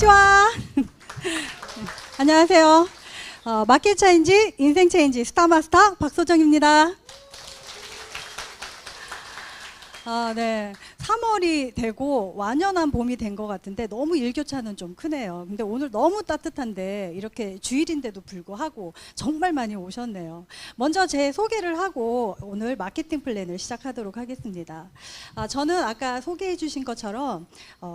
konnichiwa. 안녕하세요. 마켓 체인지, 인생 체인지 스타마스터 박소정입니다. 네. 3월이 되고 완연한 봄이 된 것 같은데 너무 일교차는 좀 크네요. 근데 오늘 너무 따뜻한데 이렇게 주일인데도 불구하고 정말 많이 오셨네요. 먼저 제 소개를 하고 오늘 마케팅 플랜을 시작하도록 하겠습니다. 저는 아까 소개해 주신 것처럼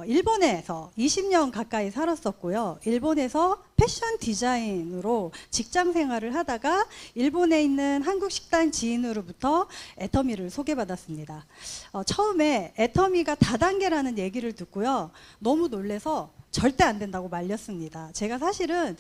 일본에서 20년 가까이 살았었고요. 일본에서 패션 디자인으로 직장 생활을 하다가 일본에 있는 한국 식당 지인으로부터 애터미를 소개받았습니다. 처음에 애터미가 다단계라는 얘기를 듣고요. 너무 놀래서 절대 안 된다고 말렸습니다. 제가 사실은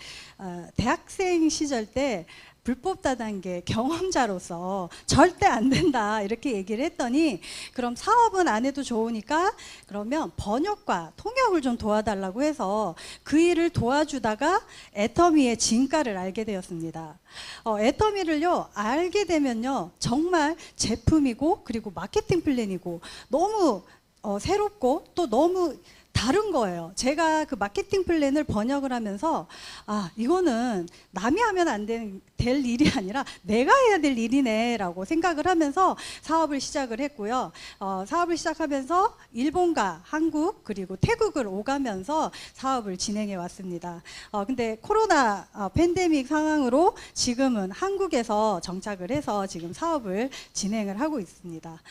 대학생 시절 때 불법 다단계 경험자로서 절대 안 된다 이렇게 얘기를 했더니 그럼 사업은 안 해도 좋으니까 그러면 번역과 통역을 좀 도와달라고 해서 그 일을 도와주다가 애터미의 진가를 알게 되었습니다. 애터미를요 알게 되면요 정말 제품이고 그리고 마케팅 플랜이고 너무 새롭고 또 너무 다른 거예요. 제가 그 마케팅 플랜을 번역을 하면서 이거는 남이 하면 안 될 일이 아니라 내가 해야 될 일이네 라고 생각을 하면서 사업을 시작을 했고요. 사업을 시작하면서 일본과 한국 그리고 태국을 오가면서 사업을 진행해 왔습니다. 근데 코로나 팬데믹 상황으로 지금은 한국에서 정착을 해서 지금 사업을 진행을 하고 있습니다.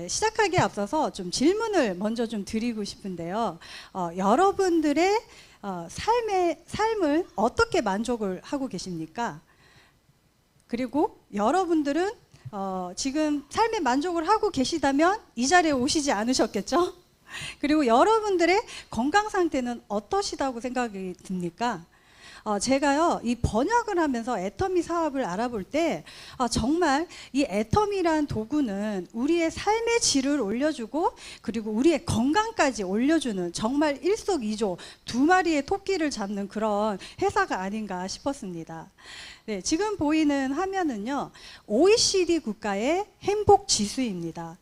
시작하기에 앞서서 좀 질문을 먼저 좀 드리고 싶은데요. 여러분들의 삶을 어떻게 만족을 하고 계십니까? 그리고 여러분들은 지금 삶에 만족을 하고 계시다면 이 자리에 오시지 않으셨겠죠? 그리고 여러분들의 건강 상태는 어떠시다고 생각이 듭니까? 제가요 이 번역을 하면서 애터미 사업을 알아볼 때 정말 이 애터미란 도구는 우리의 삶의 질을 올려주고 그리고 우리의 건강까지 올려주는 정말 일석이조 두 마리의 토끼를 잡는 그런 회사가 아닌가 싶었습니다. 네, 지금 보이는 화면은요 OECD 국가의 행복 지수입니다.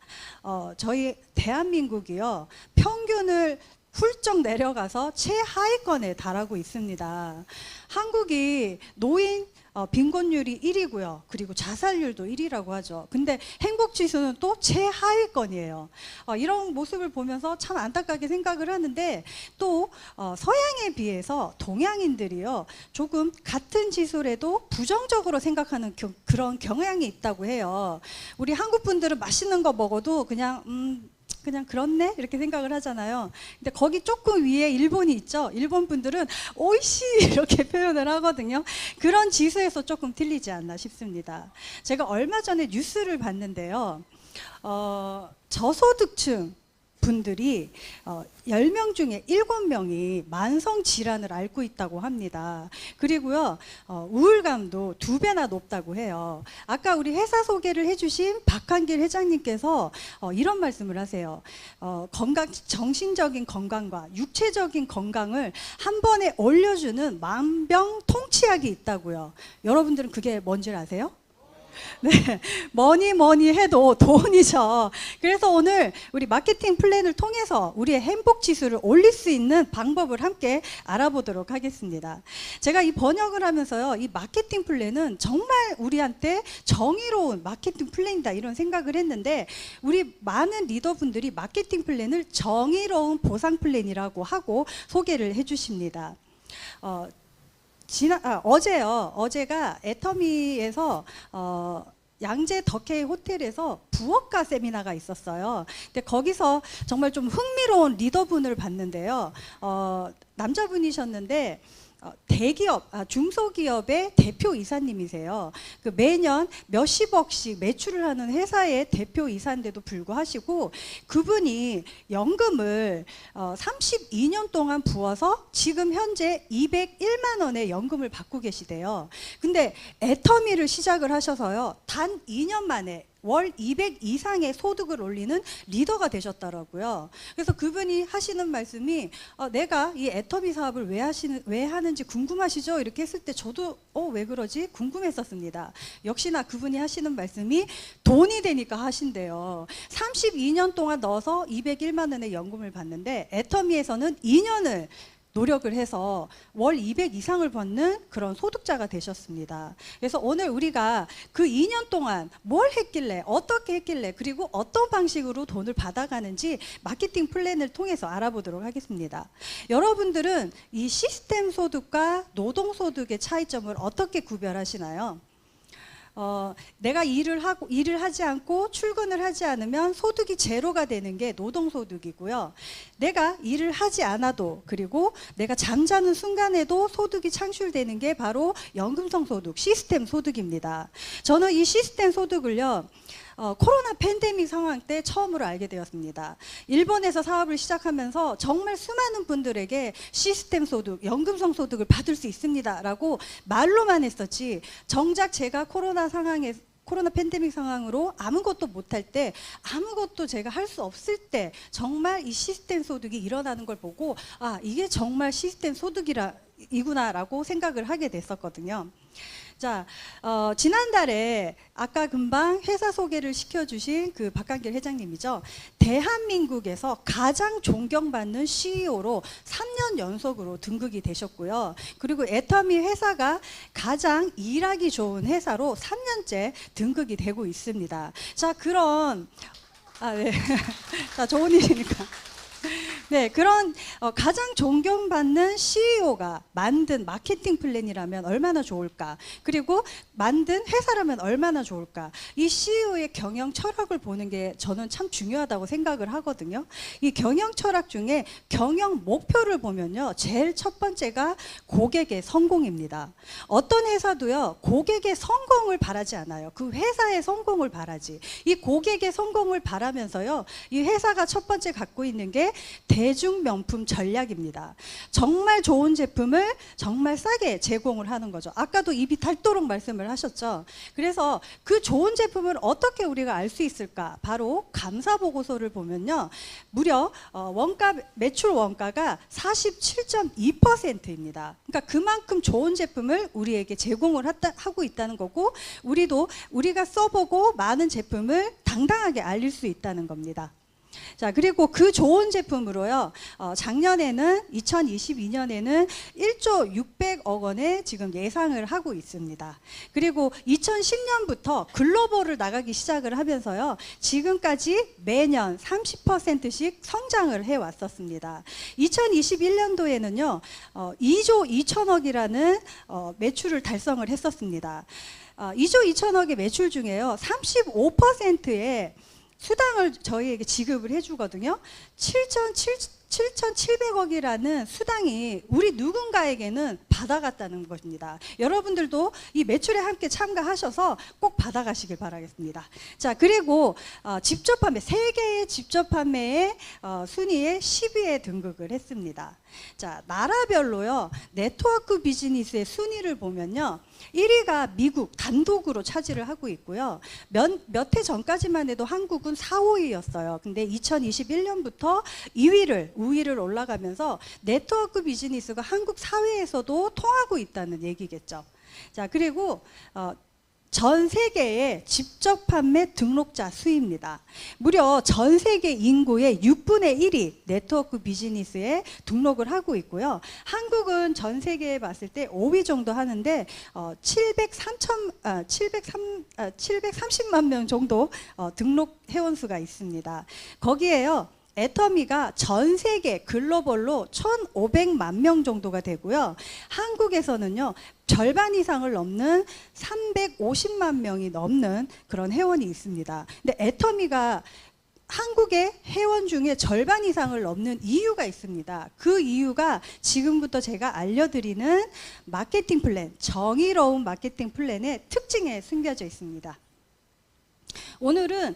저희 대한민국이요 평균을 훌쩍 내려가서 최하위권에 달하고 있습니다. 한국이 노인 빈곤율이 1위고요. 그리고 자살률도 1위라고 하죠. 근데 행복지수는 또 최하위권이에요. 이런 모습을 보면서 참 안타깝게 생각을 하는데 또 서양에 비해서 동양인들이요. 조금 같은 지수라도 부정적으로 생각하는 그런 경향이 있다고 해요. 우리 한국 분들은 맛있는 거 먹어도 그냥 그렇네 이렇게 생각을 하잖아요. 근데 거기 조금 위에 일본이 있죠. 일본 분들은 오이시 이렇게 표현을 하거든요. 그런 지수에서 조금 틀리지 않나 싶습니다. 제가 얼마 전에 뉴스를 봤는데요. 저소득층 분들이 10명 중에 7명이 만성 질환을 앓고 있다고 합니다. 그리고요 우울감도 2배나 높다고 해요. 아까 우리 회사 소개를 해주신 박한길 회장님께서 이런 말씀을 하세요. 정신적인 건강과 육체적인 건강을 한 번에 올려주는 만병통치약이 있다고요. 여러분들은 그게 뭔지 아세요? 네, 뭐니 해도 돈이죠. 그래서 오늘 우리 마케팅 플랜을 통해서 우리의 행복 지수를 올릴 수 있는 방법을 함께 알아보도록 하겠습니다. 제가 이 번역을 하면서요, 이 마케팅 플랜은 정말 우리한테 정의로운 마케팅 플랜이다 이런 생각을 했는데 우리 많은 리더분들이 마케팅 플랜을 정의로운 보상 플랜이라고 하고 소개를 해주십니다. 어제가 애터미에서 양재 덕혜의 호텔에서 부엌가 세미나가 있었어요. 근데 거기서 정말 좀 흥미로운 리더분을 봤는데요. 남자분이셨는데 대기업, 중소기업의 대표 이사님이세요. 그 매년 몇십억씩 매출을 하는 회사의 대표 이사인데도 불구하고 그분이 연금을 32년 동안 부어서 지금 현재 201만 원의 연금을 받고 계시대요. 근데 애터미를 시작을 하셔서요. 단 2년 만에 월 200 이상의 소득을 올리는 리더가 되셨더라고요. 그래서 그분이 하시는 말씀이 내가 이 애터미 사업을 왜 하는지 궁금하시죠? 이렇게 했을 때 저도 왜 그러지? 궁금했었습니다. 역시나 그분이 하시는 말씀이 돈이 되니까 하신대요. 32년 동안 넣어서 201만 원의 연금을 받는데 애터미에서는 2년을 노력을 해서 월 200 이상을 버는 그런 소득자가 되셨습니다. 그래서 오늘 우리가 그 2년 동안 뭘 했길래, 어떻게 했길래, 그리고 어떤 방식으로 돈을 받아가는지 마케팅 플랜을 통해서 알아보도록 하겠습니다. 여러분들은 이 시스템 소득과 노동 소득의 차이점을 어떻게 구별하시나요? 내가 일을 하지 않고 출근을 하지 않으면 소득이 제로가 되는 게 노동소득이고요. 내가 일을 하지 않아도, 그리고 내가 잠자는 순간에도 소득이 창출되는 게 바로 연금성 소득, 시스템 소득입니다. 저는 이 시스템 소득을요, 코로나 팬데믹 상황 때 처음으로 알게 되었습니다. 일본에서 사업을 시작하면서 정말 수많은 분들에게 시스템 소득, 연금성 소득을 받을 수 있습니다 라고 말로만 했었지, 정작 제가 코로나 팬데믹 상황으로 아무것도 못할 때, 아무것도 제가 할 수 없을 때 정말 이 시스템 소득이 일어나는 걸 보고, 아, 이게 정말 시스템 소득이구나라고 생각을 하게 됐었거든요. 자, 지난달에 아까 금방 회사 소개를 시켜주신 그 박한길 회장님이죠. 대한민국에서 가장 존경받는 CEO로 3년 연속으로 등극이 되셨고요. 그리고 애터미 회사가 가장 일하기 좋은 회사로 3년째 등극이 되고 있습니다. 자, 네. 자, 좋은 일이니까. 네, 그런 가장 존경받는 CEO가 만든 마케팅 플랜이라면 얼마나 좋을까? 그리고 만든 회사라면 얼마나 좋을까? 이 CEO의 경영 철학을 보는 게 저는 참 중요하다고 생각을 하거든요. 이 경영 철학 중에 경영 목표를 보면요, 제일 첫 번째가 고객의 성공입니다. 어떤 회사도요, 고객의 성공을 바라지 않아요. 그 회사의 성공을 바라지. 이 고객의 성공을 바라면서요, 이 회사가 첫 번째 갖고 있는 게 대중 명품 전략입니다. 정말 좋은 제품을 정말 싸게 제공을 하는 거죠. 아까도 입이 닳도록 말씀을 하셨죠. 그래서 그 좋은 제품을 어떻게 우리가 알 수 있을까? 바로 감사 보고서를 보면요, 무려 매출 원가가 47.2%입니다. 그러니까 그만큼 좋은 제품을 우리에게 제공을 하고 있다는 거고, 우리가 써보고 많은 제품을 당당하게 알릴 수 있다는 겁니다. 자, 그리고 그 좋은 제품으로요, 작년에는 2022년에는 1조 600억 원에 지금 예상을 하고 있습니다. 그리고 2010년부터 글로벌을 나가기 시작을 하면서요, 지금까지 매년 30%씩 성장을 해왔었습니다. 2021년도에는요 2조 2천억이라는 매출을 달성을 했었습니다. 2조 2천억의 매출 중에요 35%의 수당을 저희에게 지급을 해주거든요. 7,700억이라는 수당이 우리 누군가에게는 받아갔다는 것입니다. 여러분들도 이 매출에 함께 참가하셔서 꼭 받아가시길 바라겠습니다. 자, 그리고 직접 판매, 세계의 직접 판매의 순위에 10위에 등극을 했습니다. 자, 나라별로요, 네트워크 비즈니스의 순위를 보면요, 1위가 미국 단독으로 차지를 하고 있고요. 몇 해 전까지만 해도 한국은 4, 5위였어요. 근데 2021년부터 우위를 올라가면서 네트워크 비즈니스가 한국 사회에서도 통하고 있다는 얘기겠죠. 자, 그리고 전 세계의 직접 판매 등록자 수입니다. 무려 전 세계 인구의 6분의 1이 네트워크 비즈니스에 등록을 하고 있고요. 한국은 전 세계에 봤을 때 5위 정도 하는데 730만 명 정도 등록 회원수가 있습니다. 거기에요, 애터미가 전 세계 글로벌로 1,500만 명 정도가 되고요. 한국에서는요, 절반 이상을 넘는 350만 명이 넘는 그런 회원이 있습니다. 근데 애터미가 한국의 회원 중에 절반 이상을 넘는 이유가 있습니다. 그 이유가 지금부터 제가 알려드리는 마케팅 플랜, 정의로운 마케팅 플랜의 특징에 숨겨져 있습니다. 오늘은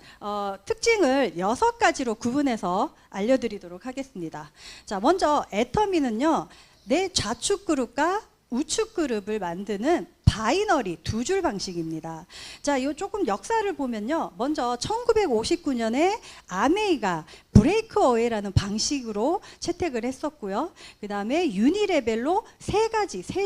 특징을 6가지로 구분해서 알려드리도록 하겠습니다. 자, 먼저 애터미는요, 내 좌측 그룹과 우측 그룹을 만드는 바이너리 두 줄 방식입니다. 자, 이 조금 역사를 보면요. 먼저 1959년에 아메이가 브레이크어웨이라는 방식으로 채택을 했었고요. 그 다음에 유니레벨로 세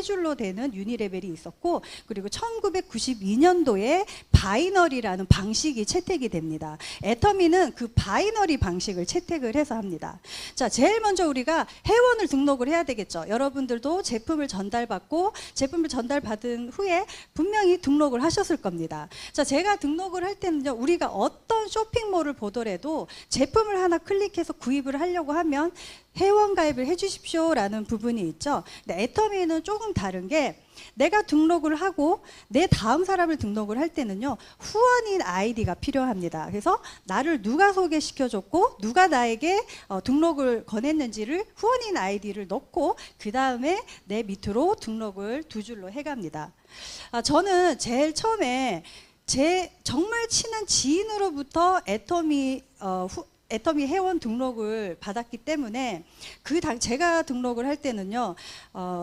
줄로 되는 유니레벨이 있었고, 그리고 1992년도에 바이너리라는 방식이 채택이 됩니다. 애터미는 그 바이너리 방식을 채택을 해서 합니다. 자, 제일 먼저 우리가 회원을 등록을 해야 되겠죠. 여러분들도 제품을 전달받고 제품을 전달받은 후에 분명히 등록을 하셨을 겁니다. 자, 제가 등록을 할 때는요, 우리가 어떤 쇼핑몰을 보더라도 제품을 하나 클릭해서 구입을 하려고 하면 회원 가입을 해주십시오 라는 부분이 있죠. 근데 애터미는 조금 다른 게, 내가 등록을 하고 내 다음 사람을 등록을 할 때는요, 후원인 아이디가 필요합니다. 그래서 나를 누가 소개시켜줬고 누가 나에게 등록을 권했는지를 후원인 아이디를 넣고 그 다음에 내 밑으로 등록을 두 줄로 해갑니다. 저는 제일 처음에 제 정말 친한 지인으로부터 애터미 회원 등록을 받았기 때문에 제가 등록을 할 때는요,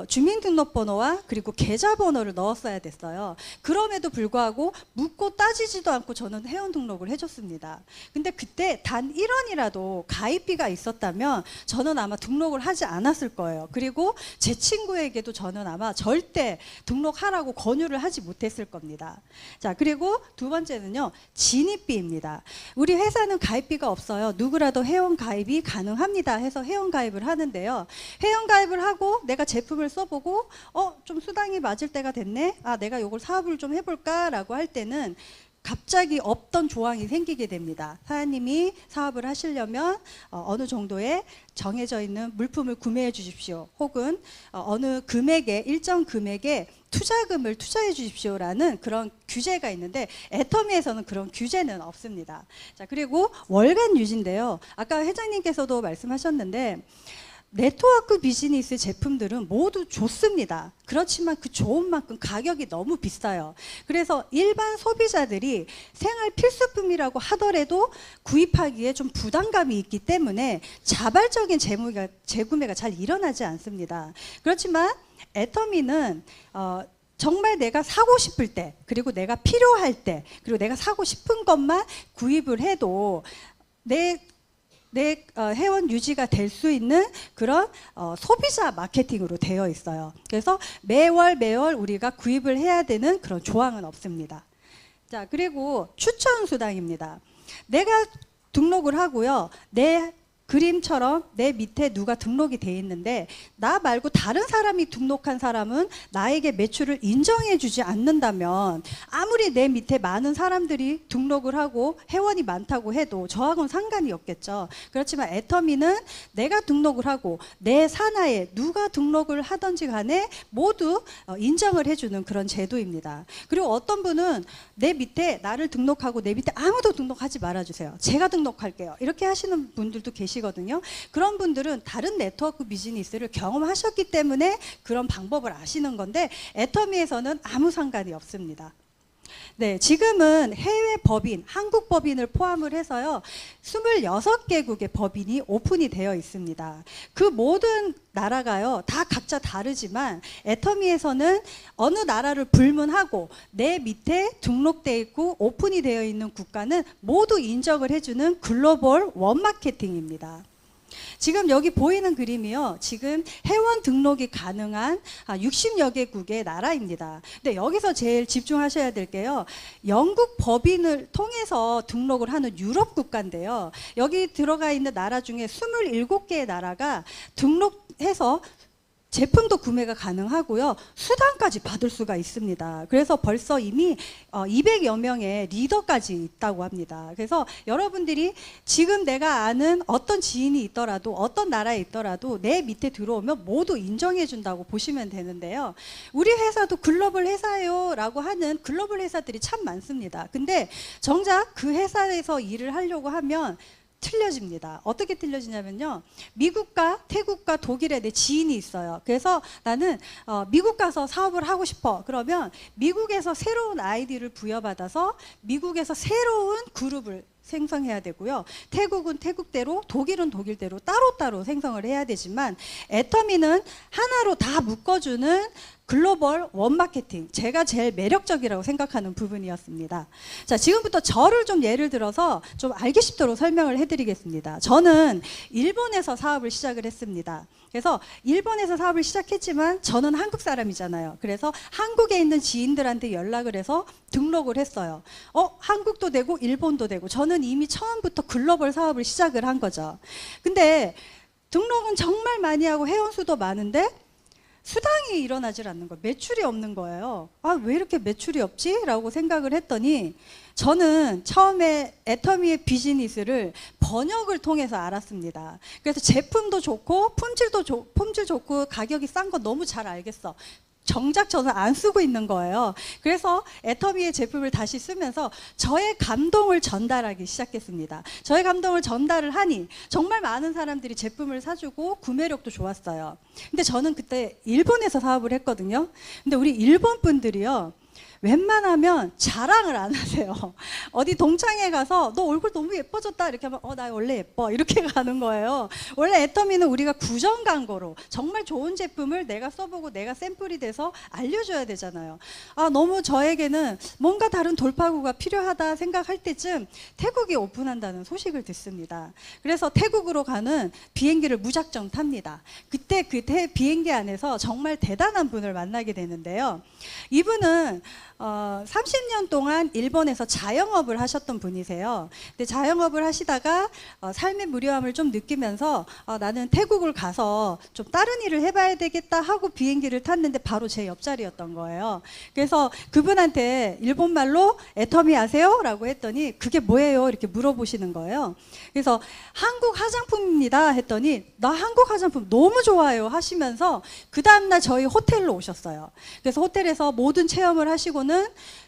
주민등록번호와 그리고 계좌번호를 넣었어야 됐어요. 그럼에도 불구하고 묻고 따지지도 않고 저는 회원 등록을 해줬습니다. 근데 그때 단 1원이라도 가입비가 있었다면 저는 아마 등록을 하지 않았을 거예요. 그리고 제 친구에게도 저는 아마 절대 등록하라고 권유를 하지 못했을 겁니다. 자, 그리고 두 번째는요, 진입비입니다. 우리 회사는 가입비가 없어요. 누구라도 회원 가입이 가능합니다 해서 회원 가입을 하는데요. 회원 가입을 하고 내가 제품을 써보고 좀 수당이 맞을 때가 됐네, 내가 이걸 사업을 좀 해볼까 라고 할 때는 갑자기 없던 조항이 생기게 됩니다. 사장님이 사업을 하시려면 어느 정도의 정해져 있는 물품을 구매해 주십시오, 혹은 어느 금액에, 일정 금액에 투자금을 투자해 주십시오라는 그런 규제가 있는데, 애터미에서는 그런 규제는 없습니다. 자, 그리고 월간 유지인데요. 아까 회장님께서도 말씀하셨는데, 네트워크 비즈니스 제품들은 모두 좋습니다. 그렇지만 그 좋은 만큼 가격이 너무 비싸요. 그래서 일반 소비자들이 생활 필수품이라고 하더라도 구입하기에 좀 부담감이 있기 때문에 자발적인 재구매가 잘 일어나지 않습니다. 그렇지만 애터미는 정말 내가 사고 싶을 때, 그리고 내가 필요할 때, 그리고 내가 사고 싶은 것만 구입을 해도 내 회원 유지가 될 수 있는 그런 소비자 마케팅으로 되어 있어요. 그래서 매월 우리가 구입을 해야 되는 그런 조항은 없습니다. 자, 그리고 추천 수당입니다. 내가 등록을 하고요, 내 그림처럼 내 밑에 누가 등록이 돼 있는데 나 말고 다른 사람이 등록한 사람은 나에게 매출을 인정해 주지 않는다면, 아무리 내 밑에 많은 사람들이 등록을 하고 회원이 많다고 해도 저하고는 상관이 없겠죠. 그렇지만 애터미는 내가 등록을 하고 내 산하에 누가 등록을 하든지 간에 모두 인정을 해주는 그런 제도입니다. 그리고 어떤 분은 내 밑에 나를 등록하고 내 밑에 아무도 등록하지 말아주세요, 제가 등록할게요, 이렇게 하시는 분들도 계시거든요. 그런 분들은 다른 네트워크 비즈니스를 경험하셨기 때문에 그런 방법을 아시는 건데, 애터미에서는 아무 상관이 없습니다. 네, 지금은 해외 법인, 한국 법인을 포함을 해서요, 26개국의 법인이 오픈이 되어 있습니다. 그 모든 나라가요, 다 각자 다르지만 애터미에서는 어느 나라를 불문하고 내 밑에 등록되어 있고 오픈이 되어 있는 국가는 모두 인정을 해주는 글로벌 원마케팅입니다. 지금 여기 보이는 그림이요, 지금 회원 등록이 가능한 60여 개국의 나라입니다. 근데 여기서 제일 집중하셔야 될 게요, 영국 법인을 통해서 등록을 하는 유럽 국가인데요, 여기 들어가 있는 나라 중에 27개의 나라가 등록해서 제품도 구매가 가능하고요, 수당까지 받을 수가 있습니다. 그래서 벌써 이미 200여 명의 리더까지 있다고 합니다. 그래서 여러분들이 지금 내가 아는 어떤 지인이 있더라도, 어떤 나라에 있더라도 내 밑에 들어오면 모두 인정해 준다고 보시면 되는데요, 우리 회사도 글로벌 회사예요 라고 하는 글로벌 회사들이 참 많습니다. 근데 정작 그 회사에서 일을 하려고 하면 틀려집니다. 어떻게 틀려지냐면요, 미국과 태국과 독일에 내 지인이 있어요. 그래서 나는 미국 가서 사업을 하고 싶어. 그러면 미국에서 새로운 아이디를 부여받아서 미국에서 새로운 그룹을 생성해야 되고요, 태국은 태국대로, 독일은 독일대로 따로따로 생성을 해야 되지만, 애터미는 하나로 다 묶어주는 글로벌 원마케팅, 제가 제일 매력적이라고 생각하는 부분이었습니다. 자, 지금부터 저를 좀 예를 들어서 좀 알기 쉽도록 설명을 해드리겠습니다. 저는 일본에서 사업을 시작을 했습니다. 그래서 일본에서 사업을 시작했지만 저는 한국 사람이잖아요. 그래서 한국에 있는 지인들한테 연락을 해서 등록을 했어요. 한국도 되고 일본도 되고, 저는 이미 처음부터 글로벌 사업을 시작을 한 거죠. 근데 등록은 정말 많이 하고 회원수도 많은데 수당이 일어나질 않는 거예요. 매출이 없는 거예요. 왜 이렇게 매출이 없지? 라고 생각을 했더니, 저는 처음에 애터미의 비즈니스를 번역을 통해서 알았습니다. 그래서 제품도 좋고 품질 좋고 가격이 싼 거 너무 잘 알겠어. 정작 저는 안 쓰고 있는 거예요. 그래서 애터미의 제품을 다시 쓰면서 저의 감동을 전달하기 시작했습니다. 저의 감동을 전달을 하니 정말 많은 사람들이 제품을 사주고 구매력도 좋았어요. 근데 저는 그때 일본에서 사업을 했거든요. 근데 우리 일본 분들이요, 웬만하면 자랑을 안 하세요. 어디 동창회 가서 너 얼굴 너무 예뻐졌다 이렇게 하면 나 원래 예뻐 이렇게 가는 거예요. 원래 애터미는 우리가 구전 광고로 정말 좋은 제품을 내가 써보고 내가 샘플이 돼서 알려줘야 되잖아요. 너무 저에게는 뭔가 다른 돌파구가 필요하다 생각할 때쯤 태국이 오픈한다는 소식을 듣습니다. 그래서 태국으로 가는 비행기를 무작정 탑니다. 그때 비행기 안에서 정말 대단한 분을 만나게 되는데요. 이분은 30년 동안 일본에서 자영업을 하셨던 분이세요. 근데 자영업을 하시다가 삶의 무료함을 좀 느끼면서 나는 태국을 가서 좀 다른 일을 해봐야 되겠다 하고 비행기를 탔는데 바로 제 옆자리였던 거예요. 그래서 그분한테 일본말로 애터미 아세요? 라고 했더니 그게 뭐예요? 이렇게 물어보시는 거예요. 그래서 한국 화장품입니다 했더니 나 한국 화장품 너무 좋아요 하시면서 그 다음날 저희 호텔로 오셨어요. 그래서 호텔에서 모든 체험을 하시고는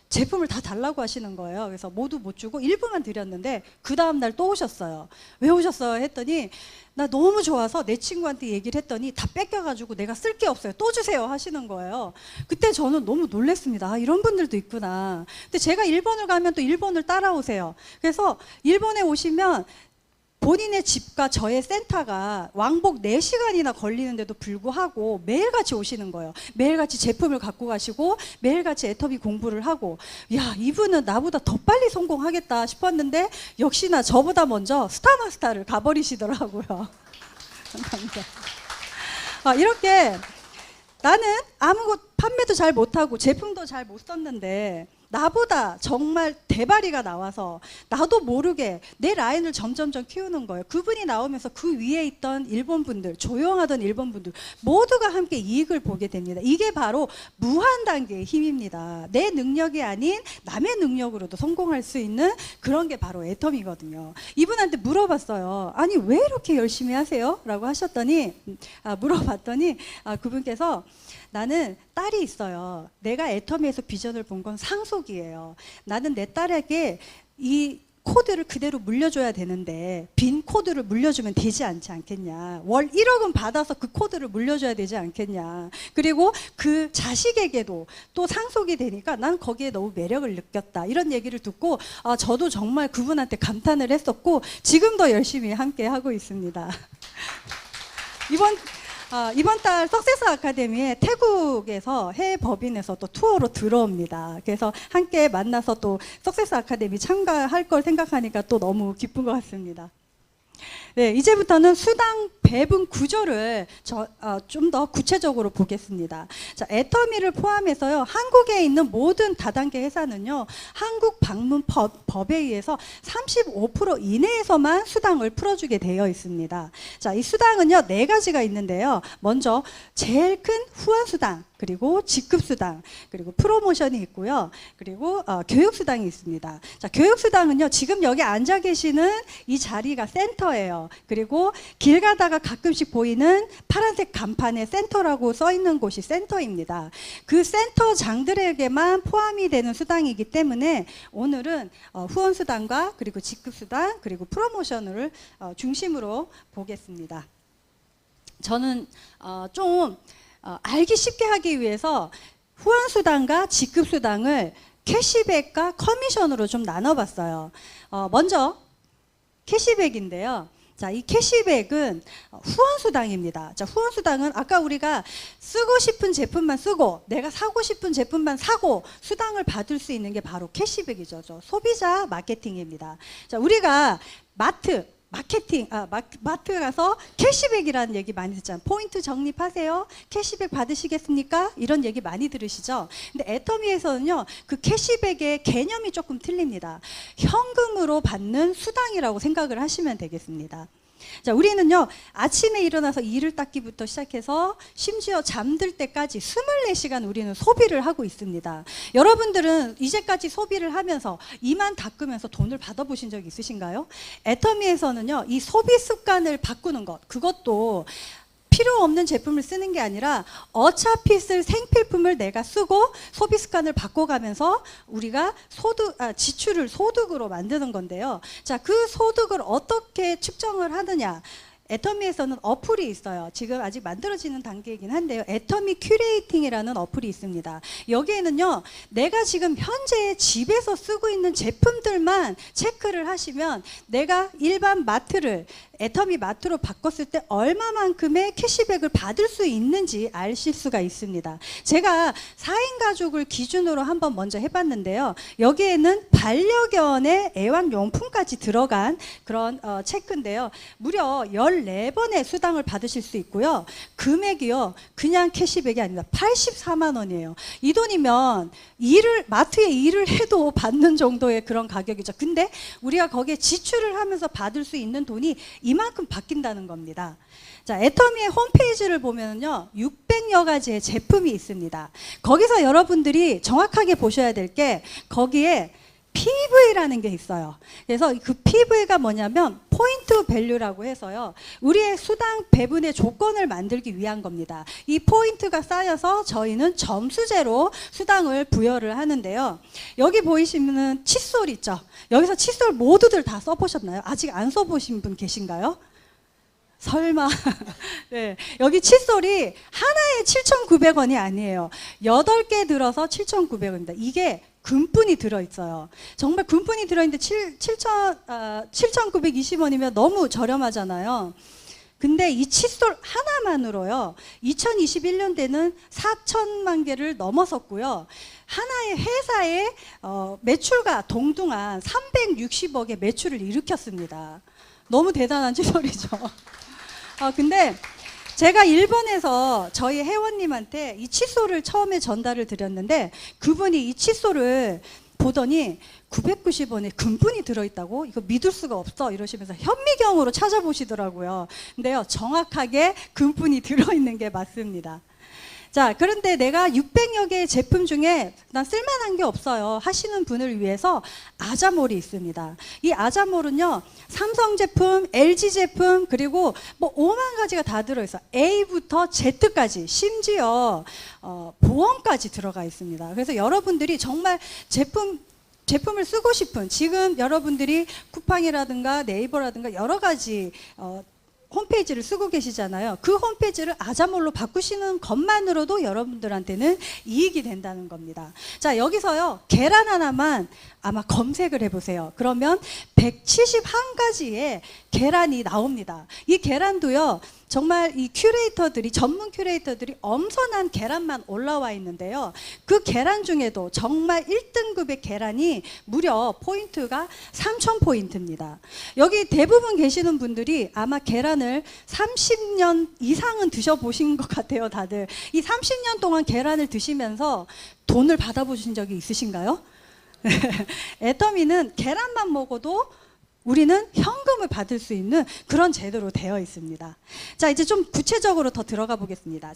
제품을 다 달라고 하시는 거예요. 그래서 모두 못 주고 일부만 드렸는데 그 다음날 또 오셨어요. 왜 오셨어요? 했더니 나 너무 좋아서 내 친구한테 얘기를 했더니 다 뺏겨가지고 내가 쓸 게 없어요. 또 주세요 하시는 거예요. 그때 저는 너무 놀랐습니다. 이런 분들도 있구나. 근데 제가 일본을 가면 또 일본을 따라오세요. 그래서 일본에 오시면 본인의 집과 저의 센터가 왕복 4시간이나 걸리는데도 불구하고 매일같이 오시는 거예요. 매일같이 제품을 갖고 가시고 매일같이 애터미 공부를 하고, 야, 이분은 나보다 더 빨리 성공하겠다 싶었는데 역시나 저보다 먼저 스타마스타를 가버리시더라고요. 감사합니다. 이렇게 나는 아무것 판매도 잘 못하고 제품도 잘 못 썼는데 나보다 정말 대바리가 나와서 나도 모르게 내 라인을 점점점 키우는 거예요. 그분이 나오면서 그 위에 있던 일본 분들, 조용하던 일본 분들 모두가 함께 이익을 보게 됩니다. 이게 바로 무한 단계의 힘입니다. 내 능력이 아닌 남의 능력으로도 성공할 수 있는 그런 게 바로 애터미거든요. 이분한테 물어봤어요. 아니 왜 이렇게 열심히 하세요? 라고 하셨더니 물어봤더니 그분께서 나는 딸이 있어요. 내가 애터미에서 비전을 본 건 상속이에요. 나는 내 딸에게 이 코드를 그대로 물려줘야 되는데 빈 코드를 물려주면 되지 않겠냐. 월 1억은 받아서 그 코드를 물려줘야 되지 않겠냐. 그리고 그 자식에게도 또 상속이 되니까 난 거기에 너무 매력을 느꼈다. 이런 얘기를 듣고 저도 정말 그분한테 감탄을 했었고 지금도 열심히 함께 하고 있습니다. 이번 달 석세스 아카데미에 태국에서 해외 법인에서 또 투어로 들어옵니다. 그래서 함께 만나서 또 석세스 아카데미 참가할 걸 생각하니까 또 너무 기쁜 것 같습니다. 네, 이제부터는 수당 배분 구조를 좀 더 구체적으로 보겠습니다. 자, 애터미를 포함해서요, 한국에 있는 모든 다단계 회사는요, 한국 방문 법에 의해서 35% 이내에서만 수당을 풀어주게 되어 있습니다. 자, 이 수당은요, 4가지가 있는데요. 먼저 제일 큰 후원수당, 그리고 직급수당, 그리고 프로모션이 있고요. 그리고 교육수당이 있습니다. 자, 교육수당은요, 지금 여기 앉아 계시는 이 자리가 센터예요. 그리고 길 가다가 가끔씩 보이는 파란색 간판에 센터라고 써 있는 곳이 센터입니다. 그 센터장들에게만 포함이 되는 수당이기 때문에 오늘은 후원수당과 그리고 직급수당, 그리고 프로모션을 중심으로 보겠습니다. 저는 좀 알기 쉽게 하기 위해서 후원수당과 직급수당을 캐시백과 커미션으로 좀 나눠봤어요. 먼저 캐시백인데요. 자, 이 캐시백은 후원수당입니다. 자, 후원수당은 아까 우리가 쓰고 싶은 제품만 쓰고 내가 사고 싶은 제품만 사고 수당을 받을 수 있는 게 바로 캐시백이죠. 소비자 마케팅입니다. 자, 우리가 마트 가서 캐시백이라는 얘기 많이 듣잖아요. 포인트 적립하세요. 캐시백 받으시겠습니까? 이런 얘기 많이 들으시죠? 근데 애터미에서는요, 그 캐시백의 개념이 조금 틀립니다. 현금으로 받는 수당이라고 생각을 하시면 되겠습니다. 자, 우리는요, 아침에 일어나서 이를 닦기부터 시작해서 심지어 잠들 때까지 24시간 우리는 소비를 하고 있습니다. 여러분들은 이제까지 소비를 하면서 이만 닦으면서 돈을 받아보신 적 있으신가요? 애터미에서는요, 이 소비 습관을 바꾸는 것, 그것도 필요 없는 제품을 쓰는 게 아니라 어차피 쓸 생필품을 내가 쓰고 소비 습관을 바꿔가면서 우리가 지출을 소득으로 만드는 건데요. 자, 그 소득을 어떻게 측정을 하느냐? 애터미에서는 어플이 있어요. 지금 아직 만들어지는 단계이긴 한데요. 애터미 큐레이팅이라는 어플이 있습니다. 여기에는요, 내가 지금 현재 집에서 쓰고 있는 제품들만 체크를 하시면 내가 일반 마트를 애터미 마트로 바꿨을 때 얼마만큼의 캐시백을 받을 수 있는지 아실 수가 있습니다. 제가 4인 가족을 기준으로 한번 먼저 해봤는데요. 여기에는 반려견의 애완용품까지 들어간 그런 체크인데요. 무려 14번의 수당을 받으실 수 있고요. 금액이요, 그냥 캐시백이 아닙니다. 84만 원이에요. 이 돈이면 마트에 일을 해도 받는 정도의 그런 가격이죠. 근데 우리가 거기에 지출을 하면서 받을 수 있는 돈이 이만큼 바뀐다는 겁니다. 자, 애터미의 홈페이지를 보면요, 600여 가지의 제품이 있습니다. 거기서 여러분들이 정확하게 보셔야 될 게 거기에 PV라는 게 있어요. 그래서 그 PV가 뭐냐면 포인트 밸류라고 해서요, 우리의 수당 배분의 조건을 만들기 위한 겁니다. 이 포인트가 쌓여서 저희는 점수제로 수당을 부여를 하는데요. 여기 보이시는 칫솔 있죠? 여기서 칫솔 모두들 다 써보셨나요? 아직 안 써보신 분 계신가요? 설마. 네, 여기 칫솔이 하나에 7,900원이 아니에요. 8개 들어서 7,900원입니다. 이게 금분이 들어있어요. 정말 금분이 들어있는데 7,920원이면 너무 저렴하잖아요. 근데 이 칫솔 하나만으로요, 2021년대는 4천만 개를 넘어섰고요. 하나의 회사의 매출과 동등한 360억의 매출을 일으켰습니다. 너무 대단한 칫솔이죠. 근데 제가 일본에서 저희 회원님한테 이 칫솔을 처음에 전달을 드렸는데 그분이 이 칫솔을 보더니 990원에 금분이 들어있다고? 이거 믿을 수가 없어 이러시면서 현미경으로 찾아보시더라고요. 근데요, 정확하게 금분이 들어있는 게 맞습니다. 자, 그런데 내가 600여 개의 제품 중에 난 쓸만한 게 없어요 하시는 분을 위해서 아자몰이 있습니다. 이 아자몰은요, 삼성 제품, LG 제품, 그리고 뭐 5만 가지가 다 들어있어요. A부터 Z까지, 심지어 보험까지 들어가 있습니다. 그래서 여러분들이 정말 제품을 쓰고 싶은, 지금 여러분들이 쿠팡이라든가 네이버라든가 여러 가지 홈페이지를 쓰고 계시잖아요. 그 홈페이지를 아자몰로 바꾸시는 것만으로도 여러분들한테는 이익이 된다는 겁니다. 자, 여기서요, 계란 하나만 아마 검색을 해보세요. 그러면 171가지의 계란이 나옵니다. 이 계란도요, 정말 이 전문 큐레이터들이 엄선한 계란만 올라와 있는데요. 그 계란 중에도 정말 1등급의 계란이 무려 포인트가 3,000포인트입니다. 여기 대부분 계시는 분들이 아마 계란을 30년 이상은 드셔보신 것 같아요, 다들. 이 30년 동안 계란을 드시면서 돈을 받아보신 적이 있으신가요? 애터미는 계란만 먹어도 우리는 현금을 받을 수 있는 그런 제도로 되어 있습니다. 자, 이제 좀 구체적으로 더 들어가 보겠습니다.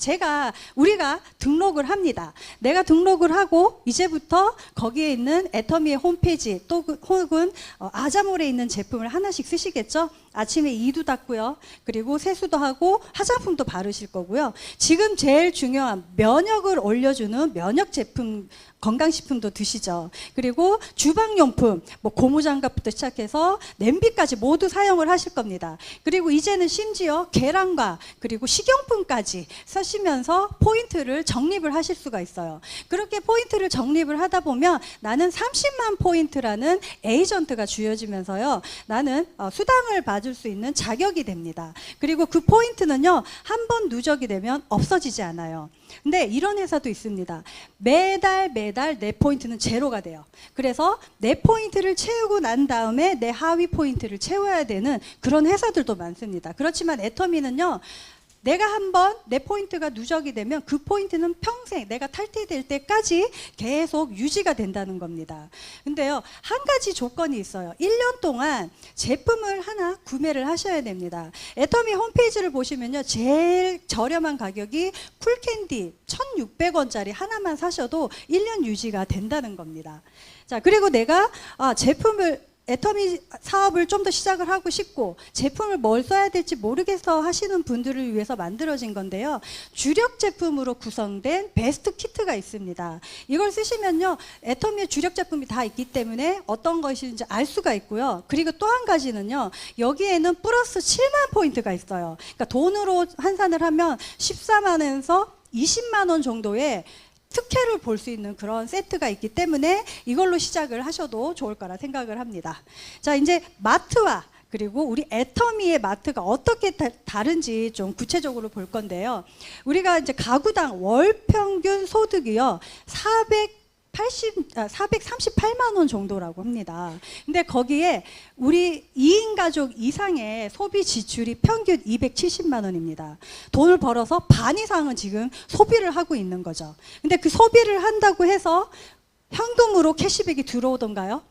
우리가 등록을 합니다. 내가 등록을 하고 이제부터 거기에 있는 애터미의 홈페이지 혹은 아자몰에 있는 제품을 하나씩 쓰시겠죠? 아침에 이도 닦고요. 그리고 세수도 하고 화장품도 바르실 거고요. 지금 제일 중요한 면역을 올려주는 면역 제품, 건강식품도 드시죠. 그리고 주방용품, 뭐 고무장갑부터 시작해서 냄비까지 모두 사용을 하실 겁니다. 그리고 이제는 심지어 계란과 그리고 식용품까지 쓰시면서 포인트를 적립을 하실 수가 있어요. 그렇게 포인트를 적립을 하다 보면 나는 30만 포인트라는 에이전트가 주어지면서요, 나는 수당을 받을 수 있는 자격이 됩니다. 그리고 그 포인트는요, 한 번 누적이 되면 없어지지 않아요. 근데 이런 회사도 있습니다. 매달 내 포인트는 제로가 돼요. 그래서 내 포인트를 채우고 난 다음에 내 하위 포인트를 채워야 되는 그런 회사들도 많습니다. 그렇지만 애터미는요, 내가 한번 내 포인트가 누적이 되면 그 포인트는 평생 내가 탈퇴될 때까지 계속 유지가 된다는 겁니다. 근데요, 한 가지 조건이 있어요. 1년 동안 제품을 하나 구매를 하셔야 됩니다. 애터미 홈페이지를 보시면요, 제일 저렴한 가격이 쿨캔디 1,600원짜리 하나만 사셔도 1년 유지가 된다는 겁니다. 자, 그리고 내가 제품을 애터미 사업을 좀 더 시작을 하고 싶고 제품을 뭘 써야 될지 모르겠어 하시는 분들을 위해서 만들어진 건데요. 주력 제품으로 구성된 베스트 키트가 있습니다. 이걸 쓰시면요, 애터미의 주력 제품이 다 있기 때문에 어떤 것인지 알 수가 있고요. 그리고 또 한 가지는요, 여기에는 플러스 7만 포인트가 있어요. 그러니까 돈으로 환산을 하면 14만 원에서 20만 원 정도의 특혜를 볼 수 있는 그런 세트가 있기 때문에 이걸로 시작을 하셔도 좋을 거라 생각을 합니다. 자, 이제 마트와 그리고 우리 애터미의 마트가 어떻게 다른지 좀 구체적으로 볼 건데요. 우리가 이제 가구당 월 평균 소득이요, 438만 원 정도라고 합니다. 근데 거기에 우리 2인 가족 이상의 소비 지출이 평균 270만 원입니다. 돈을 벌어서 반 이상은 지금 소비를 하고 있는 거죠. 근데 그 소비를 한다고 해서 현금으로 캐시백이 들어오던가요?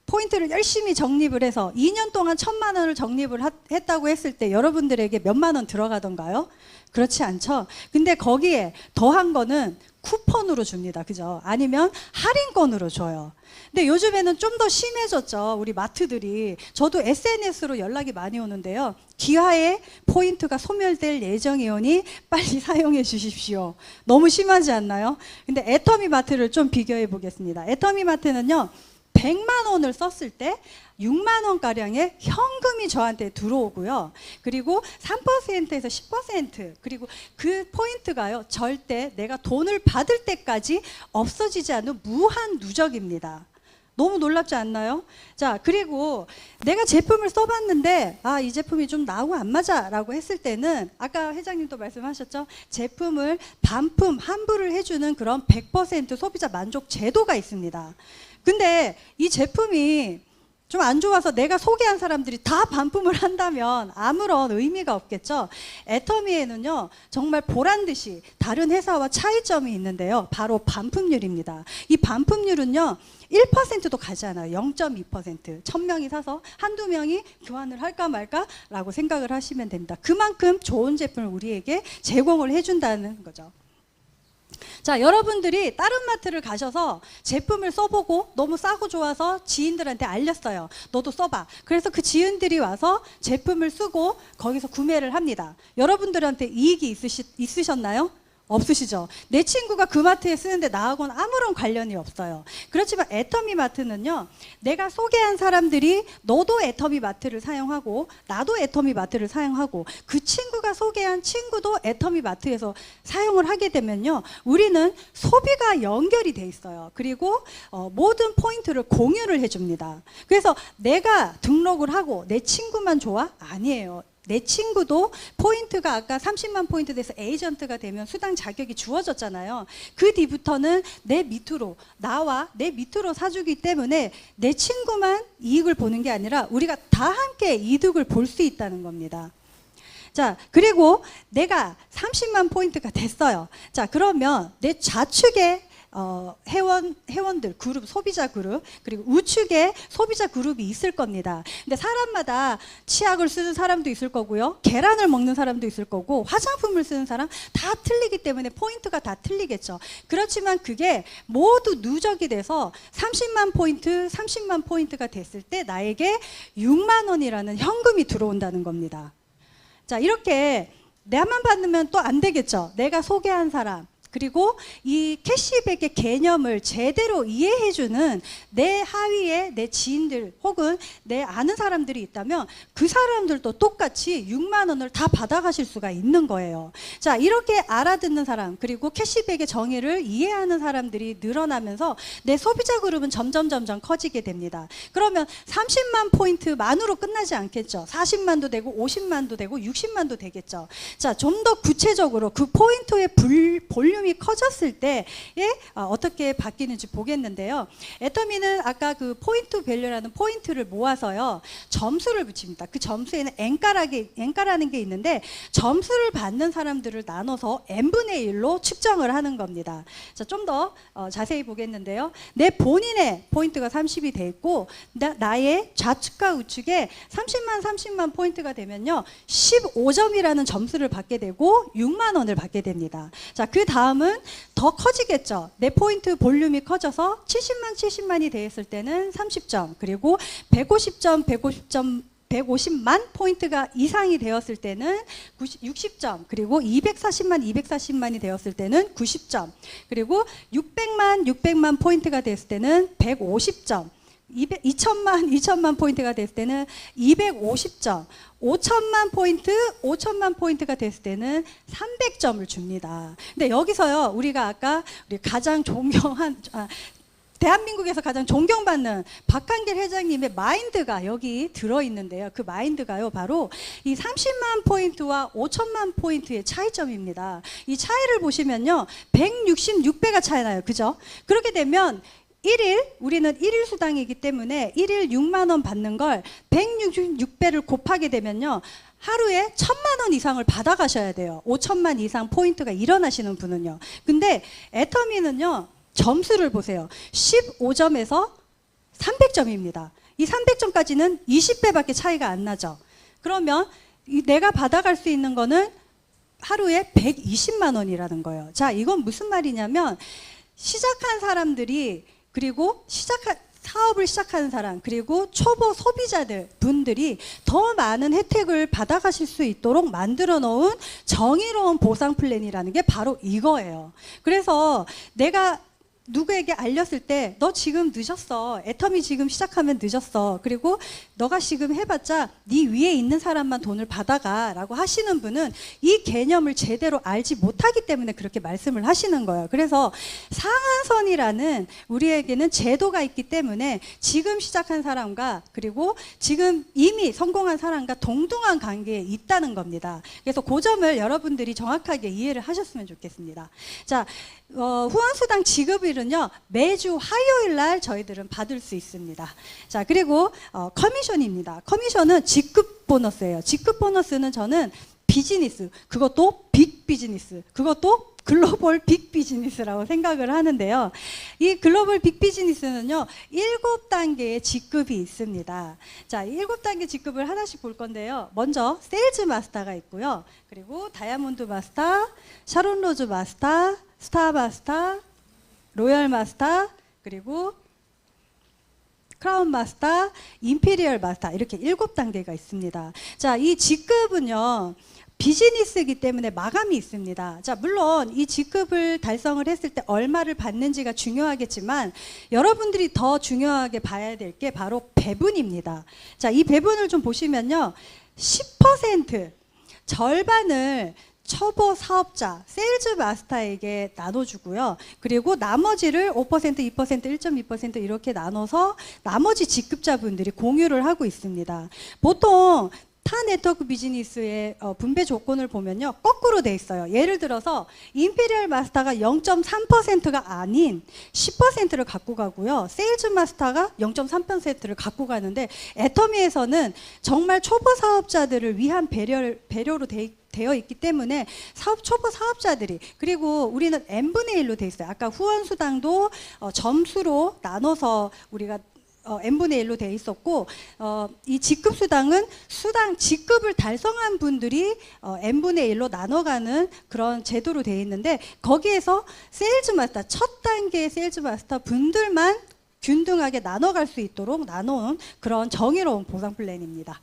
포인트를 열심히 적립을 해서 2년 동안 1,000만 원을 적립을 했다고 했을 때 여러분들에게 몇만 원 들어가던가요? 그렇지 않죠. 근데 거기에 더한 거는 쿠폰으로 줍니다. 그죠? 아니면 할인권으로 줘요. 근데 요즘에는 좀 더 심해졌죠. 우리 마트들이. 저도 SNS로 연락이 많이 오는데요. 기아에 포인트가 소멸될 예정이오니 빨리 사용해 주십시오. 너무 심하지 않나요? 근데 애터미 마트를 좀 비교해 보겠습니다. 애터미 마트는요, 100만 원을 썼을 때 6만 원가량의 현금이 저한테 들어오고요. 그리고 3%에서 10%, 그리고 그 포인트가요, 절대 내가 돈을 받을 때까지 없어지지 않는 무한 누적입니다. 너무 놀랍지 않나요? 자, 그리고 내가 제품을 써봤는데 이 제품이 좀 나하고 안 맞아 라고 했을 때는 아까 회장님도 말씀하셨죠? 제품을 반품, 환불을 해주는 그런 100% 소비자 만족 제도가 있습니다. 근데 이 제품이 좀 안 좋아서 내가 소개한 사람들이 다 반품을 한다면 아무런 의미가 없겠죠. 애터미에는요, 정말 보란듯이 다른 회사와 차이점이 있는데요, 바로 반품률입니다. 이 반품률은요, 1%도 가지 않아요. 0.2%. 1,000명이 사서 한두 명이 교환을 할까 말까 라고 생각을 하시면 됩니다. 그만큼 좋은 제품을 우리에게 제공을 해준다는 거죠. 자, 여러분들이 다른 마트를 가셔서 제품을 써보고 너무 싸고 좋아서 지인들한테 알렸어요. 너도 써봐. 그래서 그 지인들이 와서 제품을 쓰고 거기서 구매를 합니다. 여러분들한테 이익이 있으셨나요? 없으시죠? 내 친구가 그 마트에 쓰는데 나하고는 아무런 관련이 없어요. 그렇지만 애터미 마트는요, 내가 소개한 사람들이 너도 애터미 마트를 사용하고 나도 애터미 마트를 사용하고 그 친구가 소개한 친구도 애터미 마트에서 사용을 하게 되면요, 우리는 소비가 연결이 돼 있어요. 그리고 모든 포인트를 공유를 해줍니다. 그래서 내가 등록을 하고 내 친구만 좋아? 아니에요. 내 친구도 포인트가 아까 30만 포인트 돼서 에이전트가 되면 수당 자격이 주어졌잖아요. 그 뒤부터는 내 밑으로, 나와 내 밑으로 사주기 때문에 내 친구만 이익을 보는 게 아니라 우리가 다 함께 이득을 볼 수 있다는 겁니다. 자, 그리고 내가 30만 포인트가 됐어요. 자, 그러면 내 좌측에 회원들 그룹, 소비자 그룹, 그리고 우측에 소비자 그룹이 있을 겁니다. 근데 사람마다 치약을 쓰는 사람도 있을 거고요, 계란을 먹는 사람도 있을 거고, 화장품을 쓰는 사람 다 틀리기 때문에 포인트가 다 틀리겠죠. 그렇지만 그게 모두 누적이 돼서 30만 포인트, 30만 포인트가 됐을 때 나에게 6만 원이라는 현금이 들어온다는 겁니다. 자, 이렇게 내만 받으면 또 안 되겠죠. 내가 소개한 사람, 그리고 이 캐시백의 개념을 제대로 이해해주는 내 하위에 내 지인들 혹은 내 아는 사람들이 있다면 그 사람들도 똑같이 6만 원을 다 받아가실 수가 있는 거예요. 자, 이렇게 알아듣는 사람 그리고 캐시백의 정의를 이해하는 사람들이 늘어나면서 내 소비자 그룹은 점점 커지게 됩니다. 그러면 30만 포인트만으로 끝나지 않겠죠. 40만도 되고 50만도 되고 60만도 되겠죠. 자, 좀 더 구체적으로 그 포인트의 볼륨이 커졌을 때에 어떻게 바뀌는지 보겠는데요. 애터미는 아까 그 포인트 밸류라는 포인트를 모아서요, 점수를 붙입니다. 그 점수에는 N가라는 게 있는데 점수를 받는 사람들을 나눠서 N분의 1로 측정을 하는 겁니다. 자, 좀 더 자세히 보겠는데요. 내 본인의 포인트가 30이 돼 있고 나의 좌측과 우측에 30만 포인트가 되면요 15점이라는 점수를 받게 되고 6만 원을 받게 됩니다. 자, 그 다음은 더 커지겠죠. 내 포인트 볼륨이 커져서 70만이 되었을 때는 30점, 그리고 150만 포인트가 이상이 되었을 때는 60점, 그리고 240만이 되었을 때는 90점, 그리고 600만 포인트가 됐을 때는 150점, 2천만 포인트가 됐을 때는 250점, 5천만 포인트가 됐을 때는 300점을 줍니다. 근데 여기서요, 우리가 아까 우리 가장 대한민국에서 가장 존경받는 박한길 회장님의 마인드가 여기 들어있는데요. 그 마인드가요, 바로 이 30만 포인트와 5천만 포인트의 차이점입니다. 이 차이를 보시면요, 166배가 차이 나요. 그죠? 그렇게 되면 우리는 1일 수당이기 때문에 1일 6만 원 받는 걸 166배를 곱하게 되면요, 하루에 1,000만 원 이상을 받아가셔야 돼요. 5천만 이상 포인트가 일어나시는 분은요. 근데 애터미는요, 점수를 보세요. 15점에서 300점입니다. 이 300점까지는 20배밖에 차이가 안 나죠. 그러면 내가 받아갈 수 있는 거는 하루에 120만 원이라는 거예요. 자, 이건 무슨 말이냐면 시작한 사람들이, 그리고 사업을 시작하는 사람, 그리고 초보 소비자들 분들이 더 많은 혜택을 받아가실 수 있도록 만들어 놓은 정의로운 보상 플랜이라는 게 바로 이거예요. 그래서 내가 누구에게 알렸을 때 너 지금 늦었어. 애터미 지금 시작하면 늦었어. 그리고 너가 지금 해봤자 네 위에 있는 사람만 돈을 받아가 라고 하시는 분은 이 개념을 제대로 알지 못하기 때문에 그렇게 말씀을 하시는 거예요. 그래서 상한선이라는 우리에게는 제도가 있기 때문에 지금 시작한 사람과 그리고 지금 이미 성공한 사람과 동등한 관계에 있다는 겁니다. 그래서 그 점을 여러분들이 정확하게 이해를 하셨으면 좋겠습니다. 자, 후원수당 지급일은요, 매주 화요일 날 저희들은 받을 수 있습니다. 자, 그리고 커미션입니다. 커미션은 직급 보너스예요. 직급 보너스는 저는 비즈니스, 그것도 빅 비즈니스, 그것도 글로벌 빅 비즈니스라고 생각을 하는데요. 이 글로벌 빅 비즈니스는요, 7단계의 직급이 있습니다. 자, 7단계 직급을 하나씩 볼 건데요. 먼저 세일즈 마스터가 있고요. 그리고 다이아몬드 마스터, 샤론 로즈 마스터, 스타 마스터, 로열 마스터, 그리고 크라운 마스터, 임페리얼 마스터, 이렇게 7단계가 있습니다. 자, 이 직급은요, 비즈니스이기 때문에 마감이 있습니다. 자, 물론 이 직급을 달성을 했을 때 얼마를 받는지가 중요하겠지만 여러분들이 더 중요하게 봐야 될 게 바로 배분입니다. 자, 이 배분을 좀 보시면요, 10% 절반을 초보 사업자, 세일즈 마스터에게 나눠주고요. 그리고 나머지를 5%, 2%, 1.2% 이렇게 나눠서 나머지 직급자분들이 공유를 하고 있습니다. 보통 타 네트워크 비즈니스의 분배 조건을 보면요, 거꾸로 돼 있어요. 예를 들어서 임페리얼 마스터가 0.3%가 아닌 10%를 갖고 가고요, 세일즈 마스터가 0.3%를 갖고 가는데, 애터미에서는 정말 초보 사업자들을 위한 배려로 되어 있기 때문에 초보 사업자들이, 그리고 우리는 N분의 1로 돼 있어요. 아까 후원수당도 점수로 나눠서 우리가 N분의 1로 돼 있었고, 이 직급수당은 직급을 달성한 분들이 N분의 1로 나눠가는 그런 제도로 되어 있는데, 거기에서 세일즈 마스터, 첫 단계의 세일즈 마스터 분들만 균등하게 나눠갈 수 있도록 나눠온 그런 정의로운 보상 플랜입니다.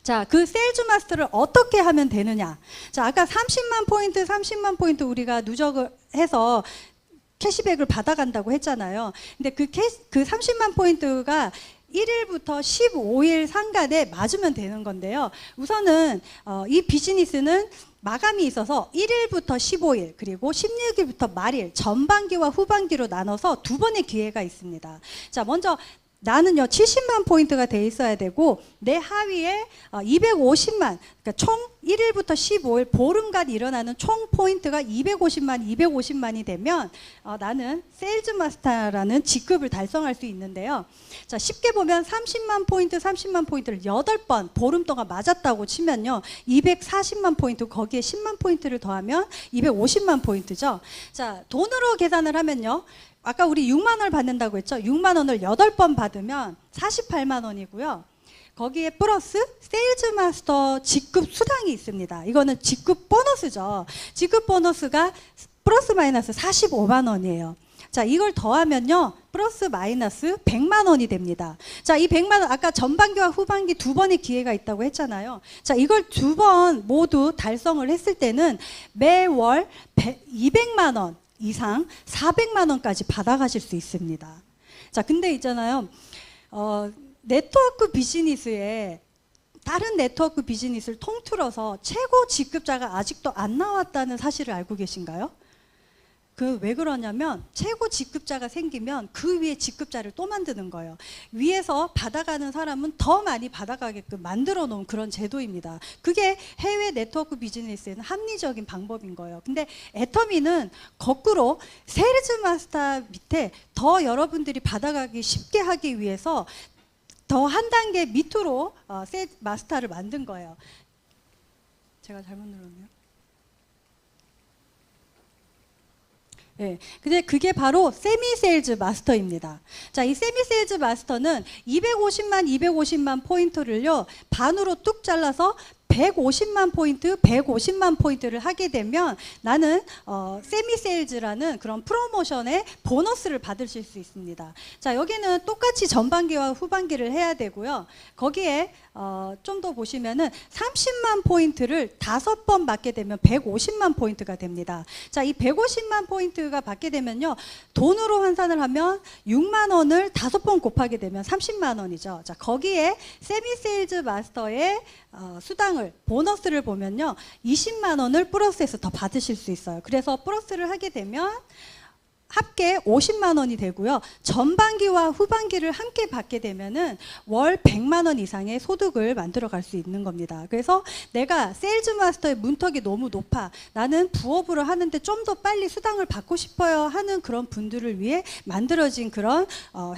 자, 그 세일즈 마스터를 어떻게 하면 되느냐. 자, 아까 30만 포인트 우리가 누적을 해서 캐시백을 받아간다고 했잖아요. 근데 그 30만 포인트가 1일부터 15일 상간에 맞으면 되는 건데요. 우선은 이 비즈니스는 마감이 있어서 1일부터 15일 그리고 16일부터 말일 전반기와 후반기로 나눠서 두 번의 기회가 있습니다. 자, 먼저 나는요 70만 포인트가 돼 있어야 되고 내 하위에 250만, 그러니까 총 1일부터 15일 보름간 일어나는 총 포인트가 250만이 되면 나는 세일즈 마스터라는 직급을 달성할 수 있는데요. 자, 쉽게 보면 30만 포인트를 8번 보름 동안 맞았다고 치면요 240만 포인트, 거기에 10만 포인트를 더하면 250만 포인트죠. 자, 돈으로 계산을 하면요, 아까 우리 6만 원을 받는다고 했죠. 6만 원을 8번 받으면 48만 원이고요. 거기에 플러스 세일즈 마스터 직급 수당이 있습니다. 이거는 직급 보너스죠. 직급 보너스가 플러스 마이너스 45만 원이에요. 자, 이걸 더하면요 플러스 마이너스 100만 원이 됩니다. 자, 이 100만 원 아까 전반기와 후반기 두 번의 기회가 있다고 했잖아요. 자, 이걸 두 번 모두 달성을 했을 때는 매월 200만 원 이상 400만 원까지 받아가실 수 있습니다. 자, 근데 있잖아요. 네트워크 비즈니스에 다른 네트워크 비즈니스를 통틀어서 최고 직급자가 아직도 안 나왔다는 사실을 알고 계신가요? 왜 그러냐면 최고 직급자가 생기면 그 위에 직급자를 또 만드는 거예요. 위에서 받아가는 사람은 더 많이 받아가게끔 만들어 놓은 그런 제도입니다. 그게 해외 네트워크 비즈니스에는 합리적인 방법인 거예요. 근데 애터미는 거꾸로 세일즈 마스터 밑에 더 여러분들이 받아가기 쉽게 하기 위해서 더 한 단계 밑으로 세일즈 마스터를 만든 거예요. 제가 잘못 눌렀네요. 네, 근데 그게 바로 세미 세일즈 마스터입니다. 자, 이 세미 세일즈 마스터는 250만 포인트를요 반으로 뚝 잘라서 150만 포인트를 하게 되면 나는 세미 세일즈라는 그런 프로모션의 보너스를 받으실 수 있습니다. 자, 여기는 똑같이 전반기와 후반기를 해야 되고요. 거기에 좀 더 보시면은 30만 포인트를 5번 받게 되면 150만 포인트가 됩니다. 자, 이 150만 포인트가 받게 되면요 돈으로 환산을 하면 6만 원을 5번 곱하게 되면 30만 원이죠. 자, 거기에 세미 세일즈 마스터의 수당을 보너스를 보면요 20만 원을 플러스해서 더 받으실 수 있어요. 그래서 플러스를 하게 되면 합계 50만 원이 되고요. 전반기와 후반기를 함께 받게 되면은 월 100만 원 이상의 소득을 만들어 갈 수 있는 겁니다. 그래서 내가 세일즈 마스터의 문턱이 너무 높아, 나는 부업으로 하는데 좀 더 빨리 수당을 받고 싶어요 하는 그런 분들을 위해 만들어진 그런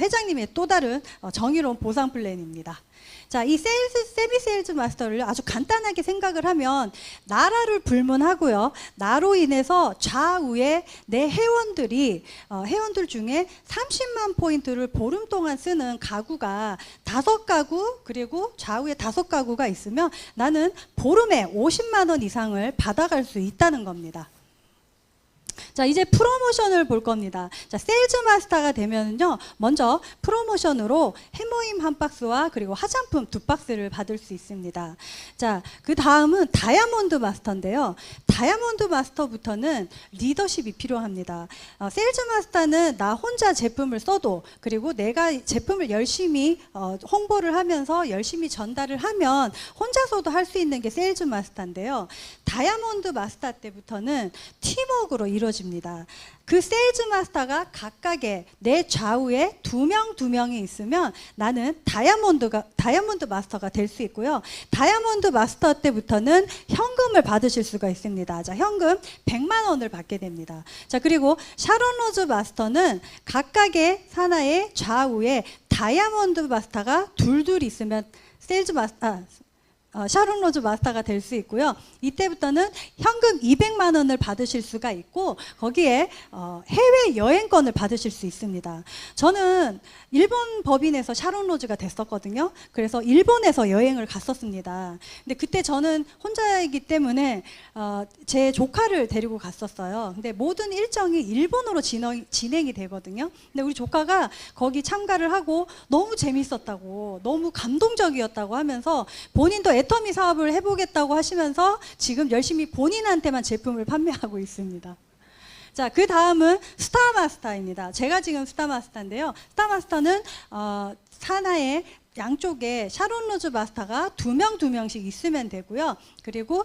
회장님의 또 다른 정의로운 보상 플랜입니다. 자, 이 세미 세일즈 마스터를 아주 간단하게 생각을 하면 나라를 불문하고요. 나로 인해서 좌우에 내 회원들 중에 30만 포인트를 보름 동안 쓰는 가구가 5가구 그리고 좌우에 5가구가 있으면 나는 보름에 50만 원 이상을 받아갈 수 있다는 겁니다. 자, 이제 프로모션을 볼 겁니다. 자, 세일즈 마스터가 되면요 먼저 프로모션으로 해모임 1박스와 그리고 화장품 2박스를 받을 수 있습니다. 자, 그 다음은 다이아몬드 마스터인데요. 다이아몬드 마스터부터는 리더십이 필요합니다. 세일즈 마스터는 나 혼자 제품을 써도, 그리고 내가 제품을 열심히 홍보를 하면서 열심히 전달을 하면 혼자서도 할 수 있는 게 세일즈 마스터인데요. 다이아몬드 마스터 때부터는 팀워크로 이루어집니다. 그 세일즈 마스터가 각각의 내 좌우에 두 명이 있으면 나는 다이아몬드 마스터가 될 수 있고요. 다이아몬드 마스터 때부터는 현금을 받으실 수가 있습니다. 자, 현금 100만 원을 받게 됩니다. 자, 그리고 샤론 로즈 마스터는 각각의 산하의 좌우에 다이아몬드 마스터가 둘 있으면 세일즈 마스터 샤론 로즈 마스터가 될 수 있고요. 이때부터는 현금 200만 원을 받으실 수가 있고 거기에 해외 여행권을 받으실 수 있습니다. 저는 일본 법인에서 샤론 로즈가 됐었거든요. 그래서 일본에서 여행을 갔었습니다. 근데 그때 저는 혼자이기 때문에 제 조카를 데리고 갔었어요. 근데 모든 일정이 일본어로 진행이 되거든요. 근데 우리 조카가 거기 참가를 하고 너무 재밌었다고, 너무 감동적이었다고 하면서 본인도 애터미 사업을 해보겠다고 하시면서 지금 열심히 본인한테만 제품을 판매하고 있습니다. 자, 그 다음은 스타마스터입니다. 제가 지금 스타마스터인데요. 스타마스터는 산하에 양쪽에 샤론 로즈 마스터가 두 명씩 있으면 되고요. 그리고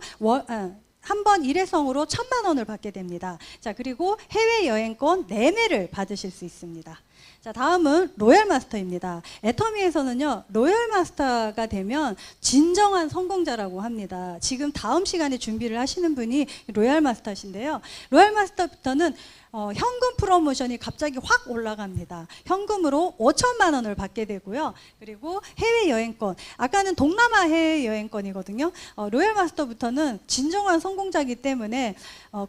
한 번 일회성으로 1,000만 원을 받게 됩니다. 자, 그리고 해외 여행권 4매를 받으실 수 있습니다. 자, 다음은 로얄 마스터입니다. 애터미에서는요, 로얄 마스터가 되면 진정한 성공자라고 합니다. 지금 다음 시간에 준비를 하시는 분이 로얄 마스터신데요. 로얄 마스터부터는 현금 프로모션이 갑자기 확 올라갑니다. 현금으로 5,000만 원을 받게 되고요. 그리고 해외여행권, 아까는 동남아 해외여행권이거든요. 로얄 마스터부터는 진정한 성공자이기 때문에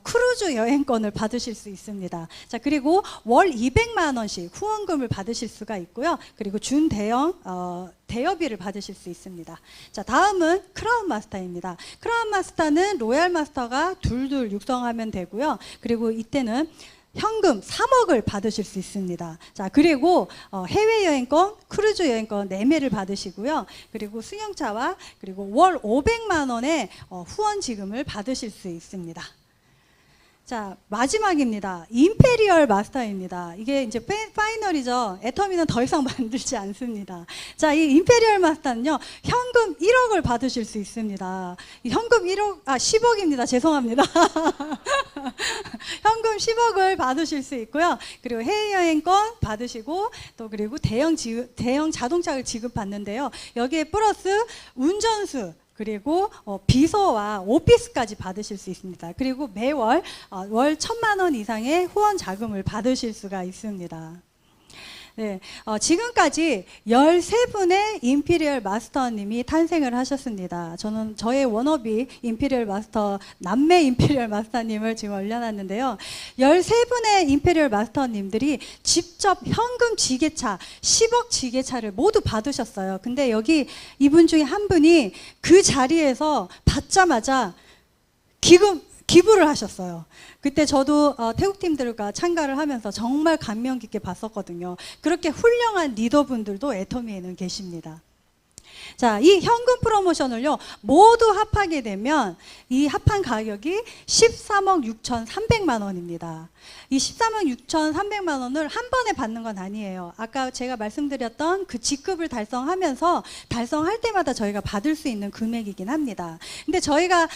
크루즈 여행권을 받으실 수 있습니다. 자, 그리고 월 200만 원씩 후원금을 받으실 수가 있고요. 그리고 준대형 대여비를 받으실 수 있습니다. 자, 다음은 크라운 마스터입니다. 크라운 마스터는 로얄 마스터가 둘 육성하면 되고요. 그리고 이때는 현금 3억을 받으실 수 있습니다. 자, 그리고 해외여행권, 크루즈 여행권 4매를 받으시고요. 그리고 승용차와 그리고 월 500만 원의 후원 지급을 받으실 수 있습니다. 자, 마지막입니다. 임페리얼 마스터입니다. 이게 이제 파이널이죠. 애터미는 더 이상 만들지 않습니다. 자, 이 임페리얼 마스터는요, 현금 1억을 받으실 수 있습니다. 현금 10억입니다. 죄송합니다. 현금 10억을 받으실 수 있고요. 그리고 해외여행권 받으시고 또 그리고 대형 자동차를 지급받는데요. 여기에 플러스 운전수, 그리고 비서와 오피스까지 받으실 수 있습니다. 그리고 매월 월 1,000만 원 이상의 후원 자금을 받으실 수가 있습니다. 네, 지금까지 13분의 임피리얼 마스터님이 탄생을 하셨습니다. 저는 저의 워너비 임피리얼 마스터, 남매 임피리얼 마스터님을 지금 올려놨는데요. 13분의 임피리얼 마스터님들이 직접 현금 지게차, 10억 지게차를 모두 받으셨어요. 근데 여기 이분 중에 한 분이 그 자리에서 받자마자 기부를 하셨어요. 그때 저도 태국팀들과 참가를 하면서 정말 감명 깊게 봤었거든요. 그렇게 훌륭한 리더분들도 애터미에는 계십니다. 자, 이 현금 프로모션을요, 모두 합하게 되면 이 합한 가격이 13억 6,300만 원입니다. 이 13억 6,300만 원을 한 번에 받는 건 아니에요. 아까 제가 말씀드렸던 그 직급을 달성하면서 달성할 때마다 저희가 받을 수 있는 금액이긴 합니다. 근데 저희가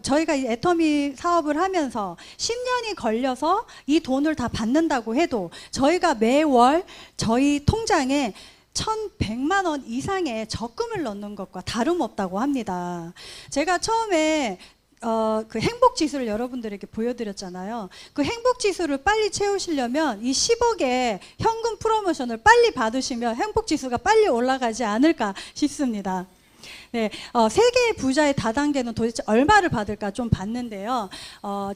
저희가 이 애터미 사업을 하면서 10년이 걸려서 이 돈을 다 받는다고 해도 저희가 매월 저희 통장에 1,100만 원 이상의 적금을 넣는 것과 다름없다고 합니다. 제가 처음에 그 행복지수를 여러분들에게 보여드렸잖아요. 그 행복지수를 빨리 채우시려면 이 10억의 현금 프로모션을 빨리 받으시면 행복지수가 빨리 올라가지 않을까 싶습니다. 네, 세계의 부자의 다단계는 도대체 얼마를 받을까 좀 봤는데요.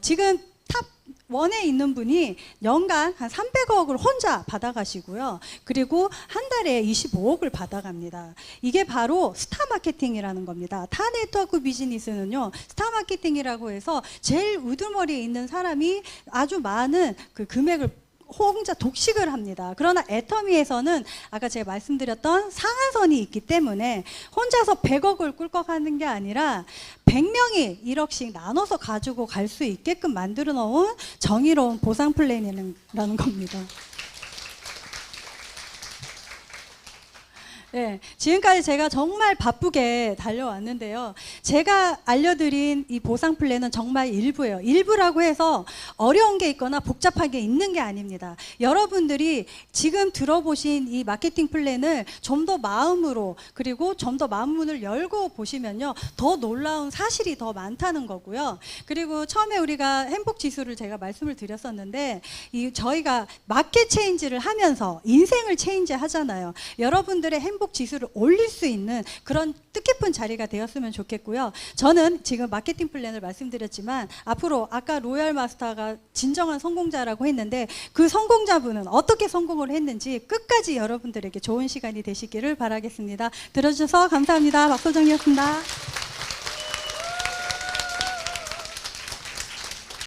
지금 탑 1에 있는 분이 연간 한 300억을 혼자 받아가시고요. 그리고 한 달에 25억을 받아갑니다. 이게 바로 스타 마케팅이라는 겁니다. 타 네트워크 비즈니스는요, 스타 마케팅이라고 해서 제일 우두머리에 있는 사람이 아주 많은 그 금액을 혼자 독식을 합니다. 그러나 애터미에서는 아까 제가 말씀드렸던 상한선이 있기 때문에 혼자서 100억을 꿀꺽하는 게 아니라 100명이 1억씩 나눠서 가지고 갈 수 있게끔 만들어 놓은 정의로운 보상 플랜이라는 겁니다. 네, 지금까지 제가 정말 바쁘게 달려왔는데요. 제가 알려드린 이 보상 플랜은 정말 일부예요. 일부라고 해서 어려운 게 있거나 복잡한 게 있는 게 아닙니다. 여러분들이 지금 들어보신 이 마케팅 플랜을 좀 더 마음으로, 그리고 좀 더 마음문을 열고 보시면요, 더 놀라운 사실이 더 많다는 거고요. 그리고 처음에 우리가 행복 지수를 제가 말씀을 드렸었는데, 저희가 마켓 체인지를 하면서 인생을 체인지 하잖아요. 여러분들의 행복 행복 지수를 올릴 수 있는 그런 뜻깊은 자리가 되었으면 좋겠고요. 저는 지금 마케팅 플랜을 말씀드렸지만 앞으로 아까 로얄 마스터가 진정한 성공자라고 했는데 그 성공자분은 어떻게 성공을 했는지 끝까지 여러분들에게 좋은 시간이 되시기를 바라겠습니다. 들어주셔서 감사합니다. 박소정이었습니다.